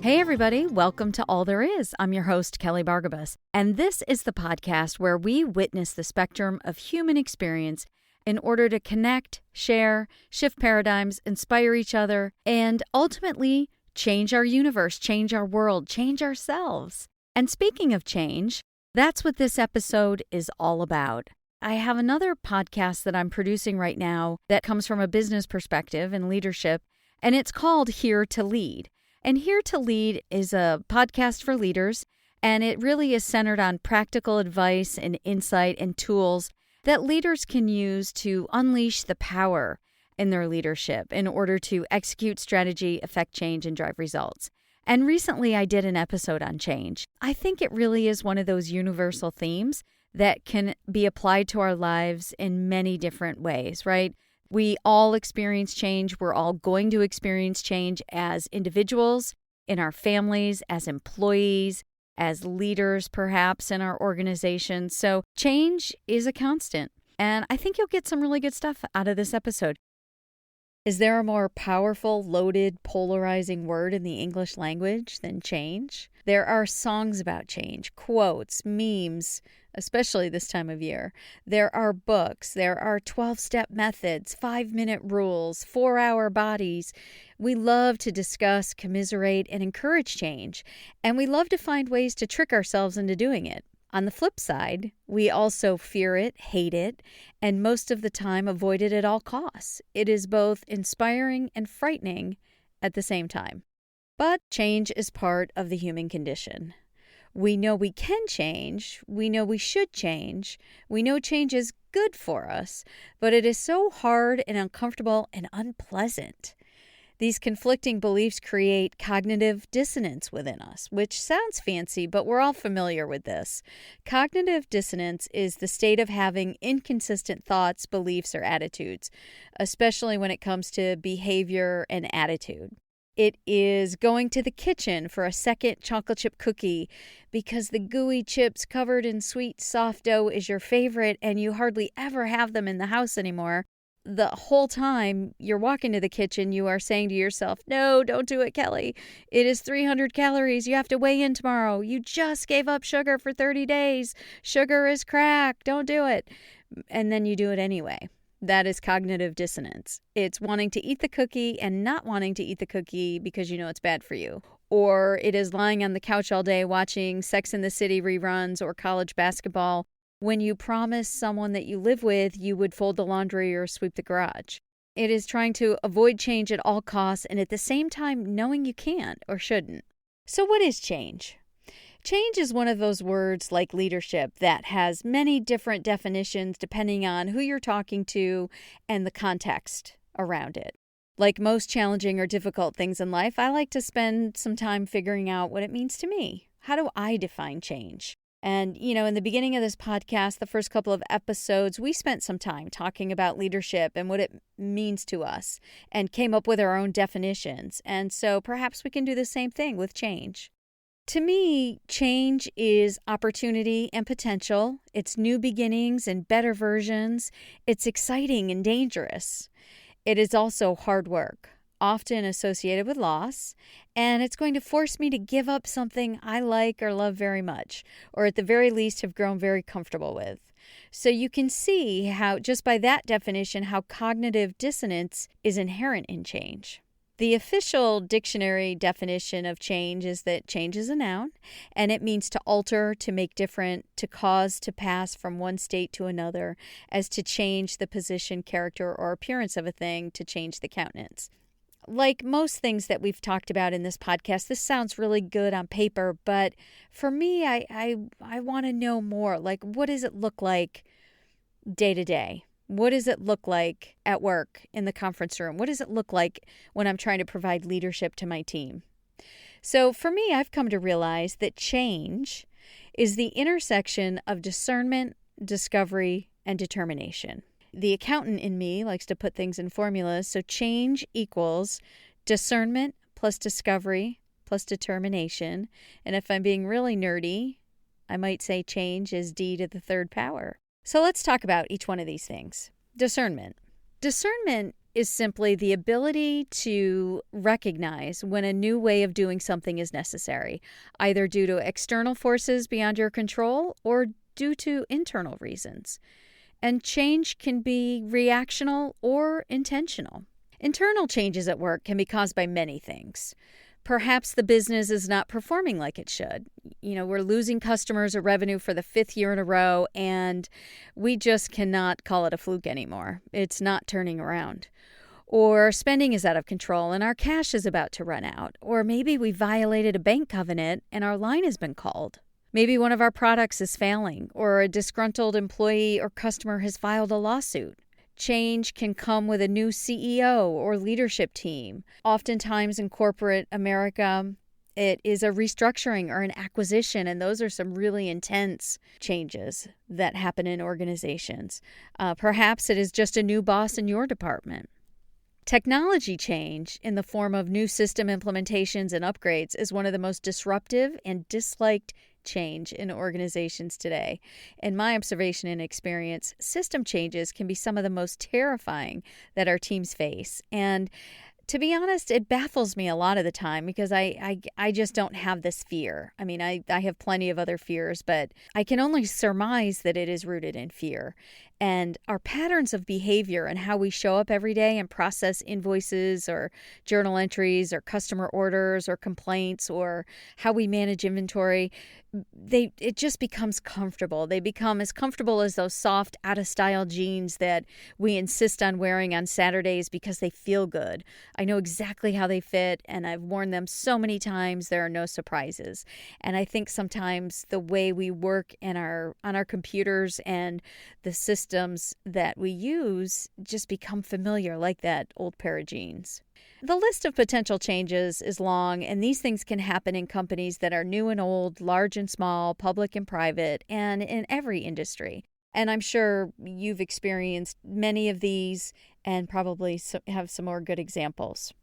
Hey everybody, welcome to All There Is. I'm your host, Kelly Bargabas, and this is the podcast where we witness the spectrum of human experience in order to connect, share, shift paradigms, inspire each other, and ultimately change our universe, change our world, change ourselves. And speaking of change, that's what this episode is all about. I have another podcast that I'm producing right now that comes from a business perspective and leadership, and it's called Here to Lead. And Here to Lead is a podcast for leaders, and it really is centered on practical advice and insight and tools that leaders can use to unleash the power in their leadership in order to execute strategy, affect change, and drive results. And recently I did an episode on change. I think it really is one of those universal themes that can be applied to our lives in many different ways, right? We all experience change. We're all going to experience change as individuals, in our families, as employees, as leaders, perhaps, in our organizations. So change is a constant. And I think you'll get some really good stuff out of this episode. Is there a more powerful, loaded, polarizing word in the English language than change? There are songs about change, quotes, memes, especially this time of year. There are books. There are 12-step methods, 5-minute rules, 4-hour bodies. We love to discuss, commiserate, and encourage change. And we love to find ways to trick ourselves into doing it. On the flip side, we also fear it, hate it, and most of the time avoid it at all costs. It is both inspiring and frightening at the same time. But change is part of the human condition. We know we can change. We know we should change. We know change is good for us, but it is so hard and uncomfortable and unpleasant. These conflicting beliefs create cognitive dissonance within us, which sounds fancy, but we're all familiar with this. Cognitive dissonance is the state of having inconsistent thoughts, beliefs, or attitudes, especially when it comes to behavior and attitude. It is going to the kitchen for a second chocolate chip cookie because the gooey chips covered in sweet, soft dough is your favorite and you hardly ever have them in the house anymore. The whole time you're walking to the kitchen, you are saying to yourself, no, don't do it, Kelly. It is 300 calories. You have to weigh in tomorrow. You just gave up sugar for 30 days. Sugar is crack. Don't do it. And then you do it anyway. That is cognitive dissonance. It's wanting to eat the cookie and not wanting to eat the cookie because you know it's bad for you. Or it is lying on the couch all day watching Sex and the City reruns or college basketball when you promise someone that you live with you would fold the laundry or sweep the garage. It is trying to avoid change at all costs and at the same time knowing you can't or shouldn't. So what is change? Change is one of those words like leadership that has many different definitions depending on who you're talking to and the context around it. Like most challenging or difficult things in life, I like to spend some time figuring out what it means to me. How do I define change? And, in the beginning of this podcast, the first couple of episodes, we spent some time talking about leadership and what it means to us and came up with our own definitions. And so perhaps we can do the same thing with change. To me, change is opportunity and potential. It's new beginnings and better versions. It's exciting and dangerous. It is also hard work, often associated with loss, and it's going to force me to give up something I like or love very much, or at the very least have grown very comfortable with. So you can see how, just by that definition, how cognitive dissonance is inherent in change. The official dictionary definition of change is that change is a noun, and it means to alter, to make different, to cause to pass from one state to another, as to change the position, character, or appearance of a thing, to change the countenance. Like most things that we've talked about in this podcast, this sounds really good on paper, but for me, I want to know more. Like, what does it look like day to day? What does it look like at work, in the conference room? What does it look like when I'm trying to provide leadership to my team? So for me, I've come to realize that change is the intersection of discernment, discovery, and determination. The accountant in me likes to put things in formulas. So change equals discernment plus discovery plus determination. And if I'm being really nerdy, I might say change is D to the third power. So let's talk about each one of these things. Discernment. Discernment is simply the ability to recognize when a new way of doing something is necessary, either due to external forces beyond your control or due to internal reasons. And change can be reactional or intentional. Internal changes at work can be caused by many things. Perhaps the business is not performing like it should. We're losing customers or revenue for the 5th year in a row, and we just cannot call it a fluke anymore. It's not turning around. Or spending is out of control and our cash is about to run out. Or maybe we violated a bank covenant and our line has been called. Maybe one of our products is failing, or a disgruntled employee or customer has filed a lawsuit. Change can come with a new CEO or leadership team. Oftentimes in corporate America, it is a restructuring or an acquisition, and those are some really intense changes that happen in organizations. Perhaps it is just a new boss in your department. Technology change in the form of new system implementations and upgrades is one of the most disruptive and disliked change in organizations today. In my observation and experience, system changes can be some of the most terrifying that our teams face. And to be honest, it baffles me a lot of the time because I just don't have this fear. I mean, I have plenty of other fears, but I can only surmise that it is rooted in fear. And our patterns of behavior and how we show up every day and process invoices or journal entries or customer orders or complaints or how we manage inventory, it just becomes comfortable. They become as comfortable as those soft, out-of-style jeans that we insist on wearing on Saturdays because they feel good. I know exactly how they fit, and I've worn them so many times, there are no surprises. And I think sometimes the way we work on our computers and the systems that we use just become familiar, like that old pair of jeans. The list of potential changes is long, and these things can happen in companies that are new and old, large and small, public and private, and in every industry. And I'm sure you've experienced many of these and probably have some more good examples.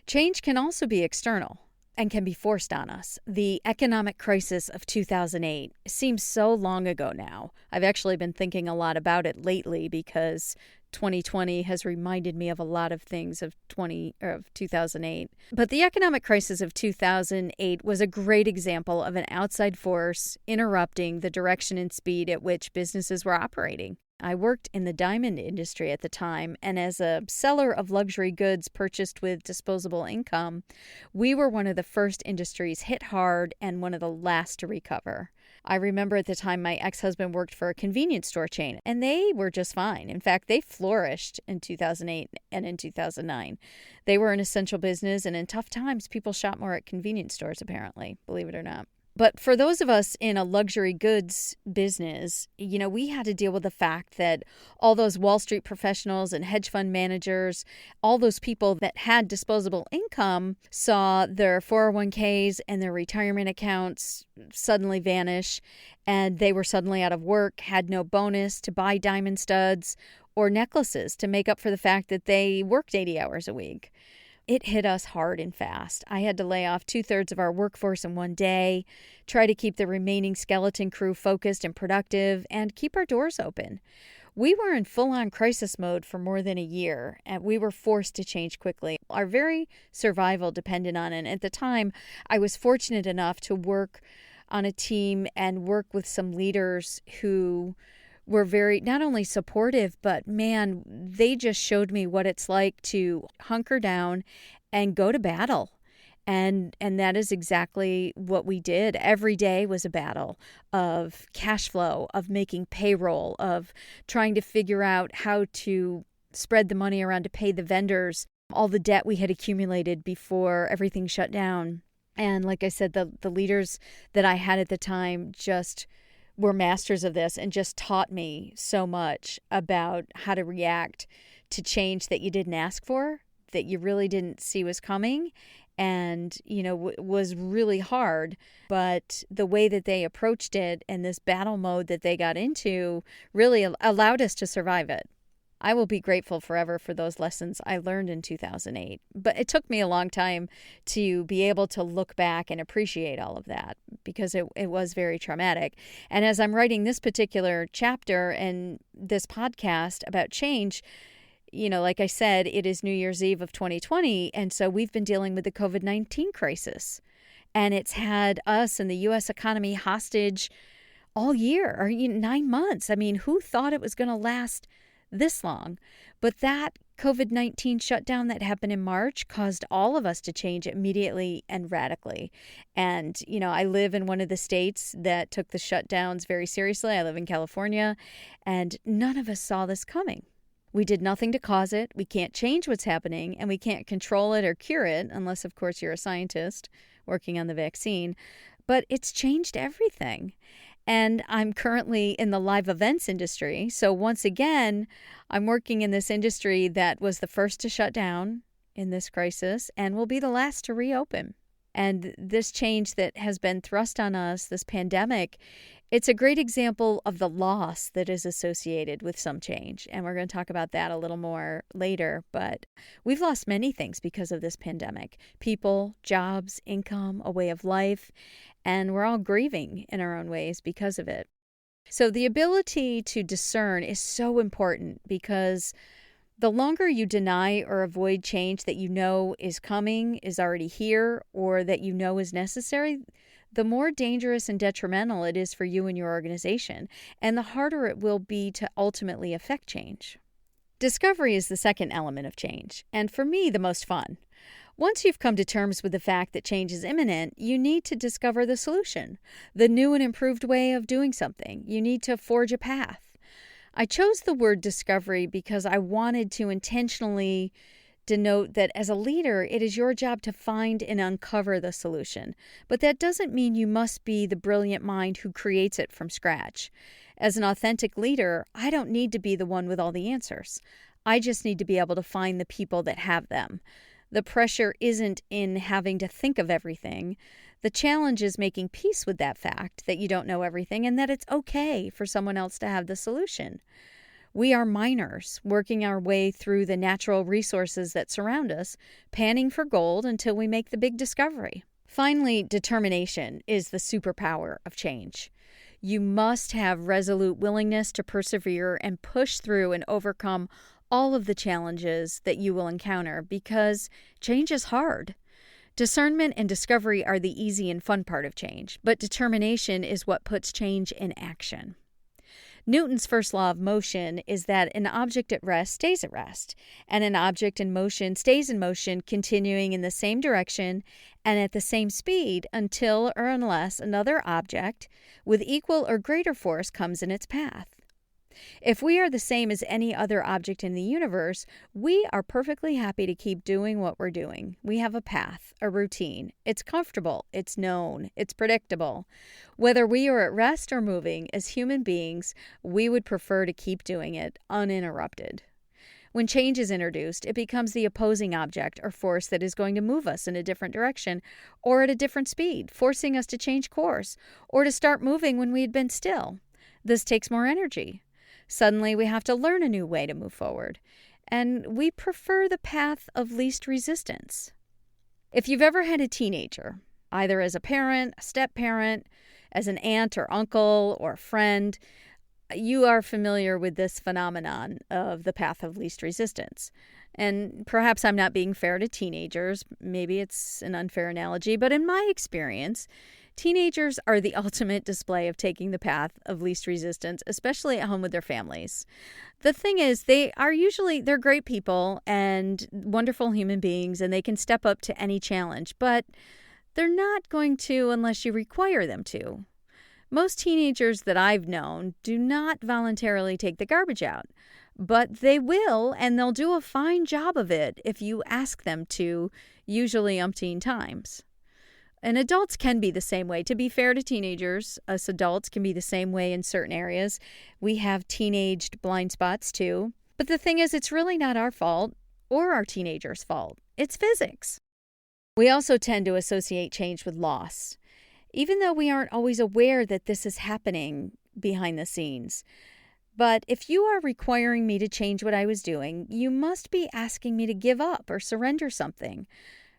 Change can also be external and can be forced on us. The economic crisis of 2008 seems so long ago now. I've actually been thinking a lot about it lately because 2020 has reminded me of a lot of things of 2008. But the economic crisis of 2008 was a great example of an outside force interrupting the direction and speed at which businesses were operating. I worked in the diamond industry at the time, and as a seller of luxury goods purchased with disposable income, we were one of the first industries hit hard and one of the last to recover. I remember at the time my ex-husband worked for a convenience store chain, and they were just fine. In fact, they flourished in 2008 and in 2009. They were an essential business, and in tough times, people shop more at convenience stores, apparently, believe it or not. But for those of us in a luxury goods business, we had to deal with the fact that all those Wall Street professionals and hedge fund managers, all those people that had disposable income saw their 401ks and their retirement accounts suddenly vanish, and they were suddenly out of work, had no bonus to buy diamond studs or necklaces to make up for the fact that they worked 80 hours a week. It hit us hard and fast. I had to lay off 2/3 of our workforce in one day, try to keep the remaining skeleton crew focused and productive, and keep our doors open. We were in full-on crisis mode for more than a year, and we were forced to change quickly. Our very survival depended on it. And at the time, I was fortunate enough to work on a team and work with some leaders who were very, not only supportive, but man, they just showed me what it's like to hunker down and go to battle. And that is exactly what we did. Every day was a battle of cash flow, of making payroll, of trying to figure out how to spread the money around to pay the vendors, all the debt we had accumulated before everything shut down. And like I said, the leaders that I had at the time just were masters of this and just taught me so much about how to react to change that you didn't ask for, that you really didn't see was coming, and, was really hard. But the way that they approached it and this battle mode that they got into really allowed us to survive it. I will be grateful forever for those lessons I learned in 2008. But it took me a long time to be able to look back and appreciate all of that because it was very traumatic. And as I'm writing this particular chapter and this podcast about change, Like I said, it is New Year's Eve of 2020, and so we've been dealing with the COVID-19 crisis. And it's had us and the U.S. economy hostage all year, or 9 months. I mean, who thought it was going to last this long? But that COVID-19 shutdown that happened in March caused all of us to change immediately and radically. And, I live in one of the states that took the shutdowns very seriously. I live in California, and none of us saw this coming. We did nothing to cause it. We can't change what's happening, and we can't control it or cure it, unless, of course, you're a scientist working on the vaccine. But it's changed everything. And I'm currently in the live events industry. So once again, I'm working in this industry that was the first to shut down in this crisis and will be the last to reopen. And this change that has been thrust on us, this pandemic, it's a great example of the loss that is associated with some change. And we're going to talk about that a little more later. But we've lost many things because of this pandemic: people, jobs, income, a way of life. And we're all grieving in our own ways because of it. So the ability to discern is so important, because the longer you deny or avoid change that you know is coming, is already here, or that you know is necessary, the more dangerous and detrimental it is for you and your organization, and the harder it will be to ultimately affect change. Discovery is the second element of change, and for me, the most fun. Once you've come to terms with the fact that change is imminent, you need to discover the solution, the new and improved way of doing something. You need to forge a path. I chose the word discovery because I wanted to intentionally denote that as a leader, it is your job to find and uncover the solution. But that doesn't mean you must be the brilliant mind who creates it from scratch. As an authentic leader, I don't need to be the one with all the answers. I just need to be able to find the people that have them. The pressure isn't in having to think of everything. The challenge is making peace with that fact that you don't know everything and that it's okay for someone else to have the solution. We are miners working our way through the natural resources that surround us, panning for gold until we make the big discovery. Finally, determination is the superpower of change. You must have resolute willingness to persevere and push through and overcome all of the challenges that you will encounter, because change is hard. Discernment and discovery are the easy and fun part of change, but determination is what puts change in action. Newton's first law of motion is that an object at rest stays at rest, and an object in motion stays in motion, continuing in the same direction and at the same speed until or unless another object with equal or greater force comes in its path. If we are the same as any other object in the universe, we are perfectly happy to keep doing what we're doing. We have a path, a routine. It's comfortable, it's known, it's predictable. Whether we are at rest or moving, as human beings, we would prefer to keep doing it uninterrupted. When change is introduced, it becomes the opposing object or force that is going to move us in a different direction or at a different speed, forcing us to change course or to start moving when we had been still. This takes more energy. Suddenly, we have to learn a new way to move forward, and we prefer the path of least resistance. If you've ever had a teenager, either as a parent, a step-parent, as an aunt or uncle or friend, you are familiar with this phenomenon of the path of least resistance. And perhaps I'm not being fair to teenagers. Maybe it's an unfair analogy, but in my experience, teenagers are the ultimate display of taking the path of least resistance, especially at home with their families. The thing is, they're great people and wonderful human beings, and they can step up to any challenge, but they're not going to unless you require them to. Most teenagers that I've known do not voluntarily take the garbage out, but they will, and they'll do a fine job of it if you ask them to, usually umpteen times. And adults can be the same way. To be fair to teenagers, us adults can be the same way in certain areas. We have teenaged blind spots too. But the thing is, it's really not our fault or our teenagers' fault. It's physics. We also tend to associate change with loss, even though we aren't always aware that this is happening behind the scenes. But if you are requiring me to change what I was doing, you must be asking me to give up or surrender something.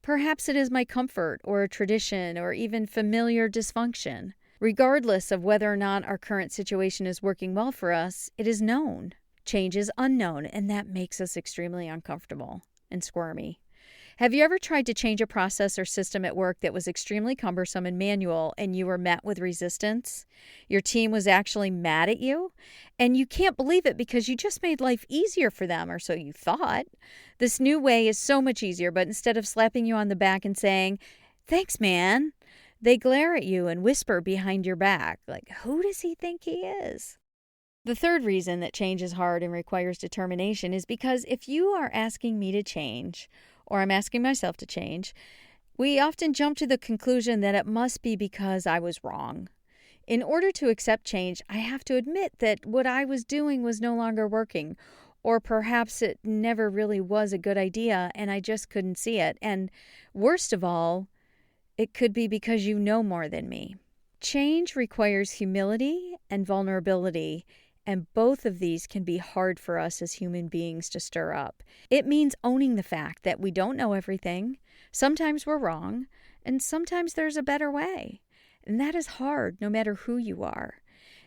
Perhaps it is my comfort or a tradition or even familiar dysfunction. Regardless of whether or not our current situation is working well for us, it is known. Change is unknown, and that makes us extremely uncomfortable and squirmy. Have you ever tried to change a process or system at work that was extremely cumbersome and manual and you were met with resistance? Your team was actually mad at you, and you can't believe it because you just made life easier for them, or so you thought. This new way is so much easier, but instead of slapping you on the back and saying, "Thanks, man," they glare at you and whisper behind your back, like, "Who does he think he is?" The third reason that change is hard and requires determination is because if you are asking me to change, or I'm asking myself to change, we often jump to the conclusion that it must be because I was wrong. In order to accept change, I have to admit that what I was doing was no longer working, or perhaps it never really was a good idea and I just couldn't see it. And worst of all, it could be because you know more than me. Change requires humility and vulnerability, and both of these can be hard for us as human beings to stir up. It means owning the fact that we don't know everything, sometimes we're wrong, and sometimes there's a better way. And that is hard, no matter who you are.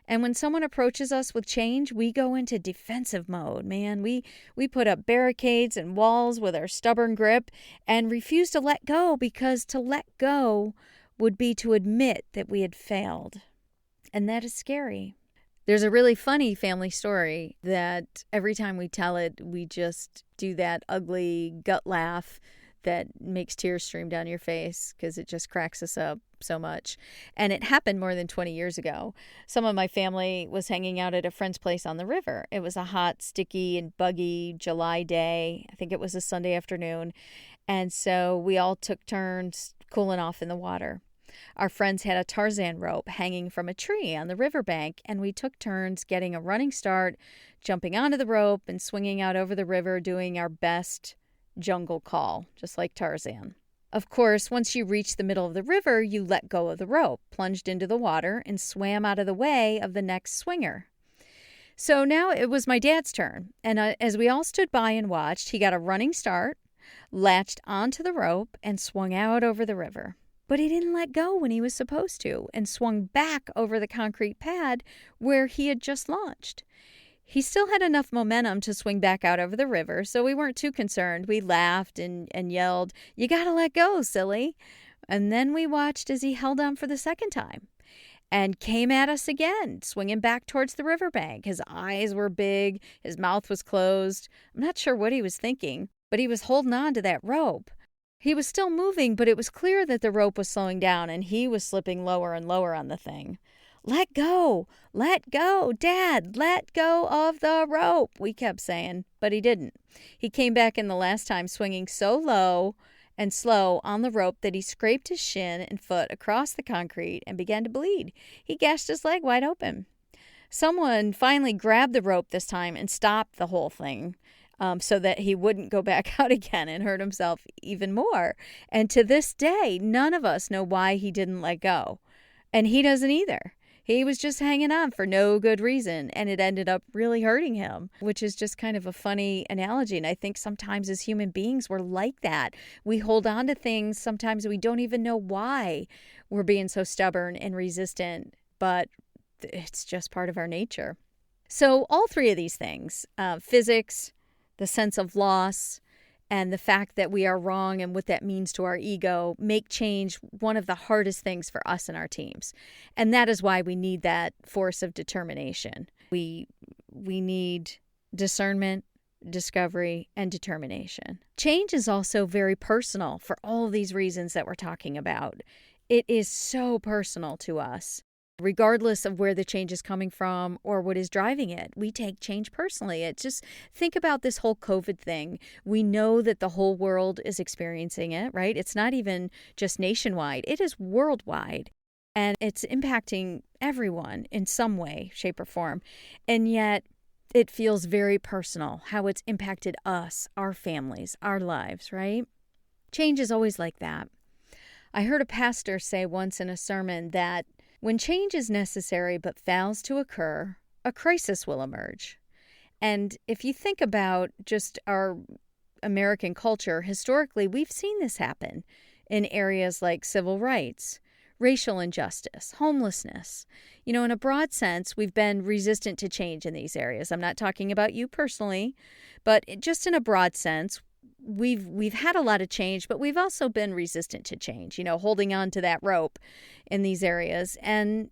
And when someone approaches us with change, we go into defensive mode, man. We put up barricades and walls with our stubborn grip and refuse to let go, because to let go would be to admit that we had failed. And that is scary. There's a really funny family story that every time we tell it, we just do that ugly gut laugh that makes tears stream down your face because it just cracks us up so much. And it happened more than 20 years ago. Some of my family was hanging out at a friend's place on the river. It was a hot, sticky, and buggy July day. I think it was a Sunday afternoon. And so we all took turns cooling off in the water. Our friends had a Tarzan rope hanging from a tree on the riverbank, and we took turns getting a running start, jumping onto the rope, and swinging out over the river, doing our best jungle call, just like Tarzan. Of course, once you reached the middle of the river, you let go of the rope, plunged into the water, and swam out of the way of the next swinger. So now it was my dad's turn, and as we all stood by and watched, he got a running start, latched onto the rope, and swung out over the river. But he didn't let go when he was supposed to, and swung back over the concrete pad where he had just launched. He still had enough momentum to swing back out over the river, so we weren't too concerned. We laughed and yelled, "You gotta let go, silly." And then we watched as he held on for the second time and came at us again, swinging back towards the riverbank. His eyes were big, his mouth was closed. I'm not sure what he was thinking, but he was holding on to that rope. He was still moving, but it was clear that the rope was slowing down, and he was slipping lower and lower on the thing. "Let go! Let go! Dad, let go of the rope!" we kept saying, but he didn't. He came back in the last time swinging so low and slow on the rope that he scraped his shin and foot across the concrete and began to bleed. He gashed his leg wide open. Someone finally grabbed the rope this time and stopped the whole thing, so that he wouldn't go back out again and hurt himself even more. And to this day, none of us know why he didn't let go. And he doesn't either. He was just hanging on for no good reason, and it ended up really hurting him, which is just kind of a funny analogy. And I think sometimes as human beings, we're like that. We hold on to things. Sometimes we don't even know why we're being so stubborn and resistant, but it's just part of our nature. So all three of these things, physics, the sense of loss, and the fact that we are wrong and what that means to our ego, make change one of the hardest things for us and our teams. And that is why we need that force of determination. We need discernment, discovery, and determination. Change is also very personal for all of these reasons that we're talking about. It is so personal to us. Regardless of where the change is coming from or what is driving it, we take change personally. It's just, think about this whole COVID thing. We know that the whole world is experiencing it, right? It's not even just nationwide. It is worldwide. And it's impacting everyone in some way, shape, or form. And yet it feels very personal how it's impacted us, our families, our lives, right? Change is always like that. I heard a pastor say once in a sermon that when change is necessary but fails to occur, a crisis will emerge. And if you think about just our American culture, historically, we've seen this happen in areas like civil rights, racial injustice, homelessness. In a broad sense, we've been resistant to change in these areas. I'm not talking about you personally, but just in a broad sense, we've had a lot of change, but we've also been resistant to change, holding on to that rope in these areas. And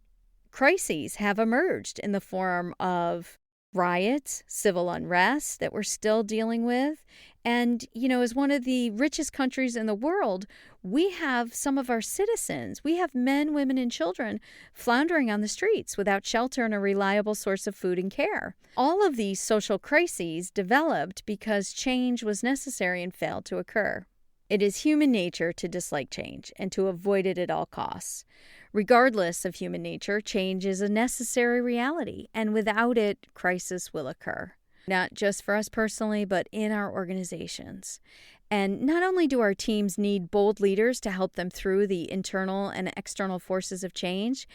crises have emerged in the form of riots, civil unrest that we're still dealing with. And, as one of the richest countries in the world, we have some of our citizens, we have men, women, and children floundering on the streets without shelter and a reliable source of food and care. All of these social crises developed because change was necessary and failed to occur. It is human nature to dislike change and to avoid it at all costs. Regardless of human nature, change is a necessary reality, and without it, crisis will occur. Not just for us personally, but in our organizations. And not only do our teams need bold leaders to help them through the internal and external forces of change,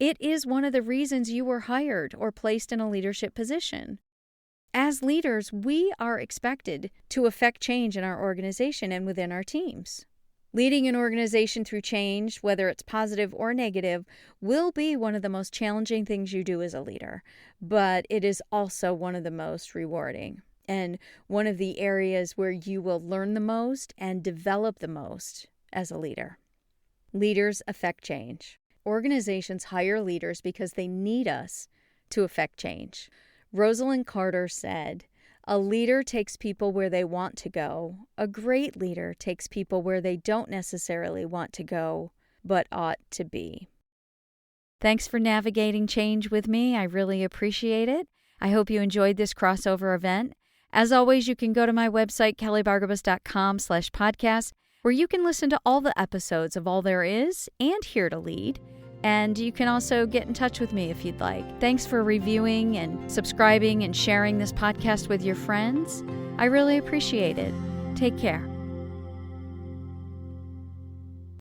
it is one of the reasons you were hired or placed in a leadership position. As leaders, we are expected to affect change in our organization and within our teams. Leading an organization through change, whether it's positive or negative, will be one of the most challenging things you do as a leader, but it is also one of the most rewarding and one of the areas where you will learn the most and develop the most as a leader. Leaders affect change. Organizations hire leaders because they need us to affect change. Rosalind Carter said, "A leader takes people where they want to go. A great leader takes people where they don't necessarily want to go, but ought to be." Thanks for navigating change with me. I really appreciate it. I hope you enjoyed this crossover event. As always, you can go to my website, kellybargabas.com/podcast, where you can listen to all the episodes of All There Is and Here to Lead. And you can also get in touch with me if you'd like. Thanks for reviewing and subscribing and sharing this podcast with your friends. I really appreciate it. Take care.